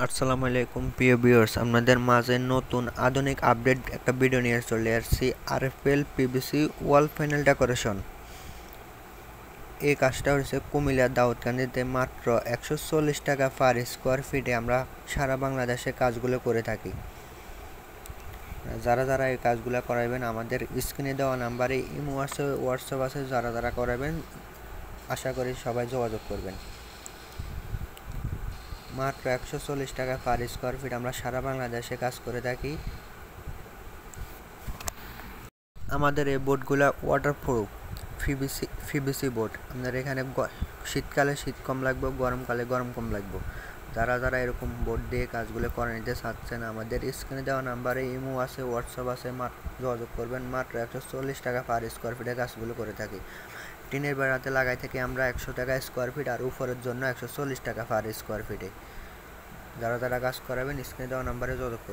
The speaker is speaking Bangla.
আসসালামু আলাইকুম প্রিয় ভিউয়ার্স, আপনাদের মাঝে নতুন আধুনিক আপডেট একটা ভিডিও নিয়ে চলে আসছি। আরএফএল পিভিসি ওয়াল প্যানেল ডেকোরেশন। এই কাজটা হচ্ছে কুমিল্লার দাউদকান্দিতে মাত্র 140 টাকা পার স্কোয়ার ফিটে আমরা সারা বাংলাদেশে কাজগুলো করে থাকি। যারা যারা এই কাজগুলো করাবেন আমাদের স্ক্রিনে দেওয়া নাম্বারে ইমো আছে, হোয়াটসঅ্যাপ আছে, যারা যারা করাবেন আশা করি সবাই যোগাযোগ করবেন। মাত্র 140 টাকা পার স্কোয়ার ফিট আমরা সারা বাংলাদেশে কাজ করে থাকি। আমাদের এই বোর্ডগুলো ওয়াটারপ্রুফ পিভিসি বোর্ড। আপনার এখানে শীতকালে শীত কম লাগবে, গরমকালে গরম কম লাগবে। যারা যারা এরকম বোর্ড দিয়ে কাজগুলো করে নিতে চাচ্ছেন আমাদের স্ক্রিনে দেওয়া নাম্বারে ইমো আছে, হোয়াটসঅ্যাপ আছে, যোগাযোগ করবেন। মাত্র 140 টাকা পার স্কোয়ার ফিটে কাজগুলো করে থাকি। টিনের বেড়াতে লাগাই থেকে আমরা 100 টাকা স্কোয়ার ফিট, আর উপরের জন্য 140 টাকা পার স্কোয়ার ফিটে। যারা যারা কাজ করাবেন স্ক্রিনে দেওয়া নাম্বারে যোগাযোগ করবেন।